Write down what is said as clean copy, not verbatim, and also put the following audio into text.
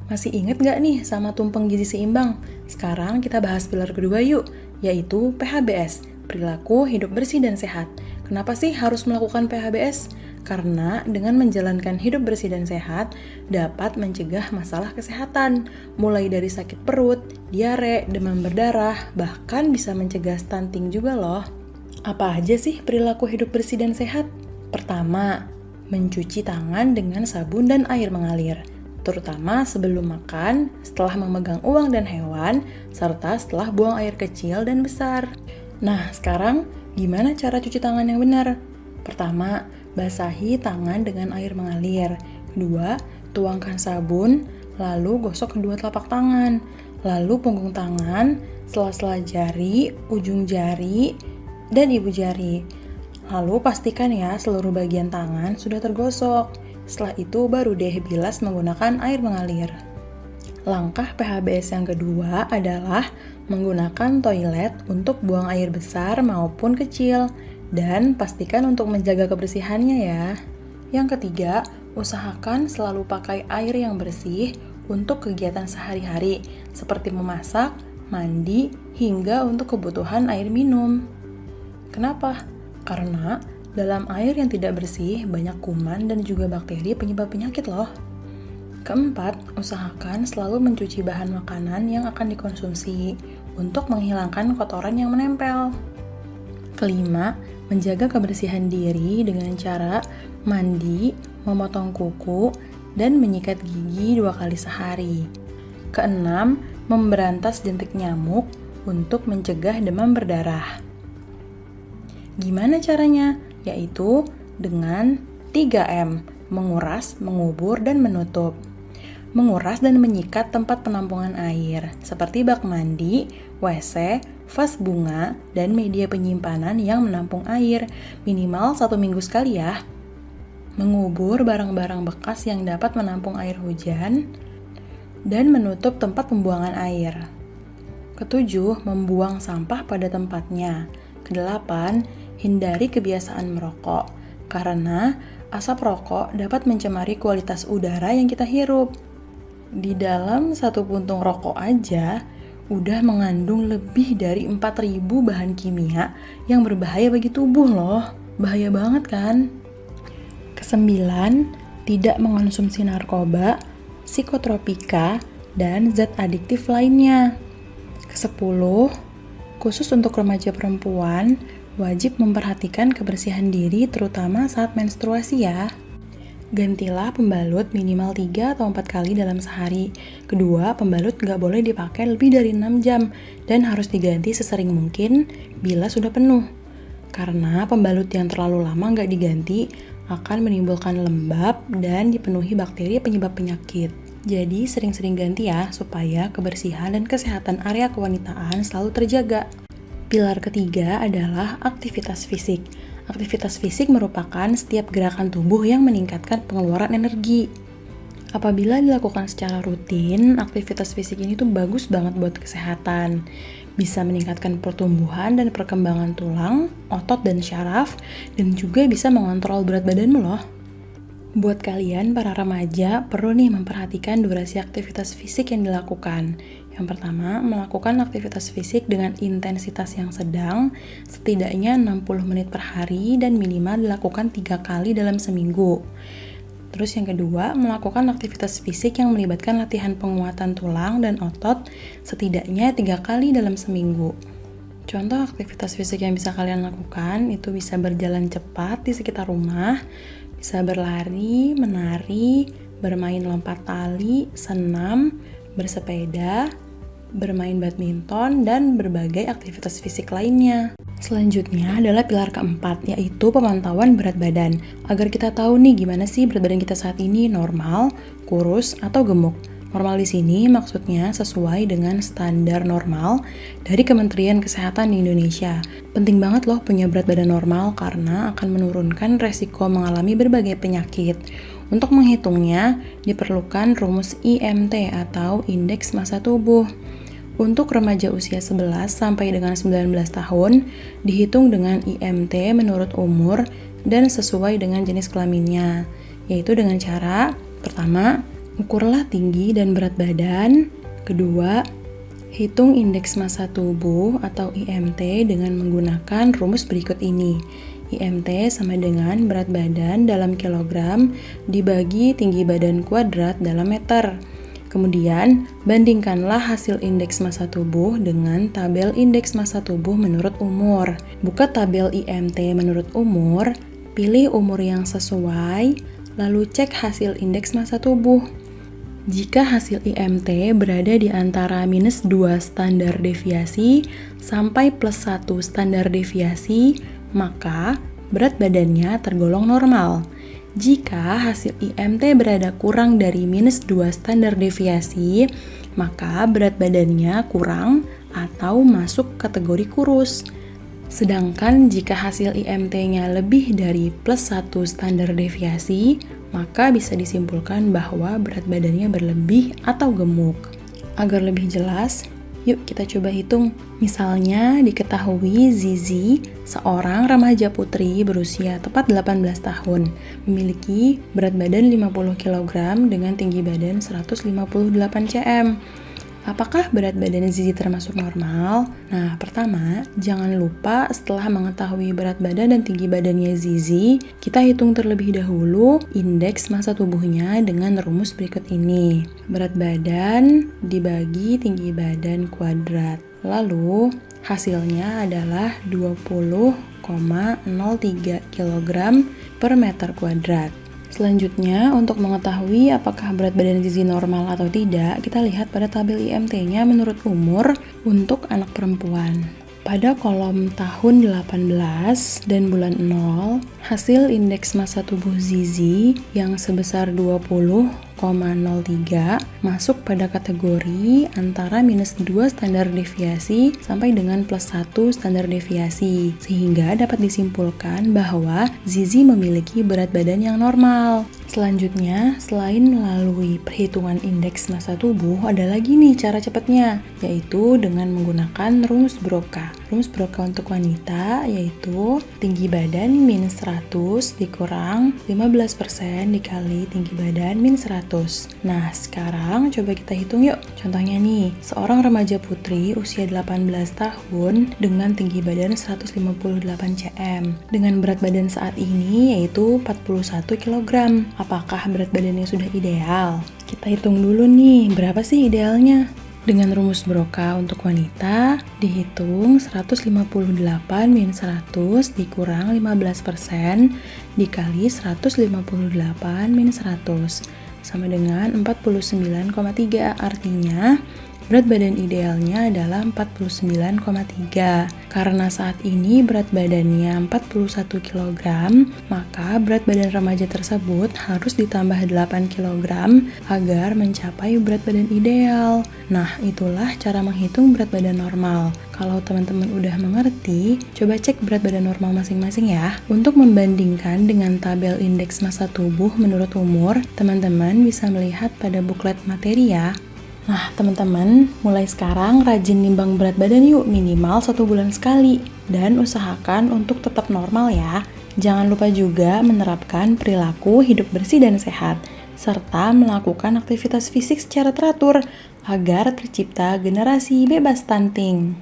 Masih inget gak nih sama tumpeng gizi seimbang? Sekarang kita bahas pilar kedua yuk, yaitu PHBS, perilaku hidup bersih dan sehat. Kenapa sih harus melakukan PHBS? Karena dengan menjalankan hidup bersih dan sehat, dapat mencegah masalah kesehatan, mulai dari sakit perut, diare, demam berdarah, bahkan bisa mencegah stunting juga loh. Apa aja sih perilaku hidup bersih dan sehat? Pertama, mencuci tangan dengan sabun dan air mengalir, terutama sebelum makan, setelah memegang uang dan hewan, serta setelah buang air kecil dan besar. Nah, sekarang gimana cara cuci tangan yang benar? Pertama, basahi tangan dengan air mengalir. Kedua, tuangkan sabun, lalu gosok kedua telapak tangan, lalu punggung tangan, sela-sela jari, ujung jari, dan ibu jari. Lalu pastikan ya seluruh bagian tangan sudah tergosok. Setelah itu baru deh bilas menggunakan air mengalir. Langkah PHBS yang kedua adalah menggunakan toilet untuk buang air besar maupun kecil, dan pastikan untuk menjaga kebersihannya ya. Yang ketiga, usahakan selalu pakai air yang bersih untuk kegiatan sehari-hari, seperti memasak, mandi, hingga untuk kebutuhan air minum. Kenapa? Karena dalam air yang tidak bersih banyak kuman dan juga bakteri penyebab penyakit loh. Keempat, usahakan selalu mencuci bahan makanan yang akan dikonsumsi untuk menghilangkan kotoran yang menempel. Kelima, menjaga kebersihan diri dengan cara mandi, memotong kuku, dan menyikat gigi 2 kali sehari. Keenam, memberantas jentik nyamuk untuk mencegah demam berdarah. Gimana caranya? Yaitu dengan 3M, menguras, mengubur, dan menutup. Menguras dan menyikat tempat penampungan air, seperti bak mandi, WC, vas bunga, dan media penyimpanan yang menampung air, minimal 1 minggu sekali ya. Mengubur barang-barang bekas yang dapat menampung air hujan, dan menutup tempat pembuangan air. Ketujuh, membuang sampah pada tempatnya. Kedelapan, hindari kebiasaan merokok, karena asap rokok dapat mencemari kualitas udara yang kita hirup. Di dalam 1 puntung rokok aja, udah mengandung lebih dari 4.000 bahan kimia yang berbahaya bagi tubuh loh. Bahaya banget kan? Kesembilan, tidak mengonsumsi narkoba, psikotropika, dan zat adiktif lainnya. Kesepuluh, khusus untuk remaja perempuan, wajib memperhatikan kebersihan diri terutama saat menstruasi ya. Gantilah pembalut minimal 3 atau 4 kali dalam sehari. Kedua, pembalut nggak boleh dipakai lebih dari 6 jam dan harus diganti sesering mungkin bila sudah penuh. Karena pembalut yang terlalu lama nggak diganti akan menimbulkan lembab dan dipenuhi bakteri penyebab penyakit. Jadi sering-sering ganti ya supaya kebersihan dan kesehatan area kewanitaan selalu terjaga. Pilar ketiga adalah aktivitas fisik. Aktivitas fisik merupakan setiap gerakan tubuh yang meningkatkan pengeluaran energi. Apabila dilakukan secara rutin, aktivitas fisik ini tuh bagus banget buat kesehatan. Bisa meningkatkan pertumbuhan dan perkembangan tulang, otot dan syaraf, dan juga bisa mengontrol berat badanmu loh. Buat kalian para remaja, perlu nih memperhatikan durasi aktivitas fisik yang dilakukan. Yang pertama, melakukan aktivitas fisik dengan intensitas yang sedang, setidaknya 60 menit per hari dan minimal dilakukan 3 kali dalam seminggu. Terus yang kedua, melakukan aktivitas fisik yang melibatkan latihan penguatan tulang dan otot setidaknya 3 kali dalam seminggu. Contoh aktivitas fisik yang bisa kalian lakukan itu bisa berjalan cepat di sekitar rumah, bisa berlari, menari, bermain lompat tali, senam, bersepeda, bermain badminton, dan berbagai aktivitas fisik lainnya. Selanjutnya adalah pilar keempat, yaitu pemantauan berat badan. Agar kita tahu nih gimana sih berat badan kita saat ini, normal, kurus, atau gemuk. Normal di sini maksudnya sesuai dengan standar normal dari Kementerian Kesehatan di Indonesia. Penting banget loh punya berat badan normal karena akan menurunkan resiko mengalami berbagai penyakit. Untuk menghitungnya, diperlukan rumus IMT atau Indeks Massa Tubuh. Untuk remaja usia 11 sampai dengan 19 tahun, dihitung dengan IMT menurut umur dan sesuai dengan jenis kelaminnya, yaitu dengan cara, pertama, Ukurlah tinggi dan berat badan. Kedua, hitung indeks massa tubuh atau IMT dengan menggunakan rumus berikut ini. IMT sama dengan berat badan dalam kilogram dibagi tinggi badan kuadrat dalam meter. Kemudian, bandingkanlah hasil indeks massa tubuh dengan tabel indeks massa tubuh menurut umur. Buka tabel IMT menurut umur, pilih umur yang sesuai, lalu cek hasil indeks massa tubuh. Jika hasil IMT berada di antara minus 2 standar deviasi sampai plus 1 standar deviasi, maka berat badannya tergolong normal. Jika hasil IMT berada kurang dari minus 2 standar deviasi, maka berat badannya kurang atau masuk kategori kurus. Sedangkan jika hasil IMT-nya lebih dari plus 1 standar deviasi, maka bisa disimpulkan bahwa berat badannya berlebih atau gemuk. Agar lebih jelas, yuk kita coba hitung. Misalnya diketahui Zizi, seorang remaja putri berusia tepat 18 tahun, memiliki berat badan 50 kg dengan tinggi badan 158 cm. Apakah berat badan Zizi termasuk normal? Nah, pertama, jangan lupa setelah mengetahui berat badan dan tinggi badannya Zizi, kita hitung terlebih dahulu indeks massa tubuhnya dengan rumus berikut ini. Berat badan dibagi tinggi badan kuadrat. Lalu, hasilnya adalah 20,03 kg per meter kuadrat. Selanjutnya, untuk mengetahui apakah berat badan Zizi normal atau tidak, kita lihat pada tabel IMT-nya menurut umur untuk anak perempuan. Pada kolom tahun 18 dan bulan 0, hasil indeks massa tubuh Zizi yang sebesar 20,03 masuk pada kategori antara minus 2 standar deviasi sampai dengan plus 1 standar deviasi, sehingga dapat disimpulkan bahwa Zizi memiliki berat badan yang normal. Selanjutnya, selain melalui perhitungan indeks massa tubuh, ada lagi nih cara cepatnya, yaitu dengan menggunakan rumus Broca. Rumus Broca untuk wanita yaitu tinggi badan minus 100 dikurang 15% dikali tinggi badan minus 100. Nah, sekarang coba kita hitung yuk. Contohnya nih, seorang remaja putri usia 18 tahun dengan tinggi badan 158 cm dengan berat badan saat ini yaitu 41 kg. Apakah berat badannya sudah ideal? Kita hitung dulu nih, berapa sih idealnya? Dengan rumus Broca untuk wanita, dihitung 158 min 100 dikurang 15% dikali 158 min 100 sama dengan 49,3. Artinya, berat badan idealnya adalah 49,3. Karena saat ini berat badannya 41 kg, maka berat badan remaja tersebut harus ditambah 8 kg agar mencapai berat badan ideal. Nah, itulah cara menghitung berat badan normal. Kalau teman-teman udah mengerti, coba cek berat badan normal masing-masing ya. Untuk membandingkan dengan tabel indeks massa tubuh menurut umur, teman-teman bisa melihat pada buklet materi ya. Nah, teman-teman, mulai sekarang rajin nimbang berat badan yuk, minimal 1 bulan sekali. Dan usahakan untuk tetap normal ya. Jangan lupa juga menerapkan perilaku hidup bersih dan sehat, serta melakukan aktivitas fisik secara teratur, agar tercipta generasi bebas stunting.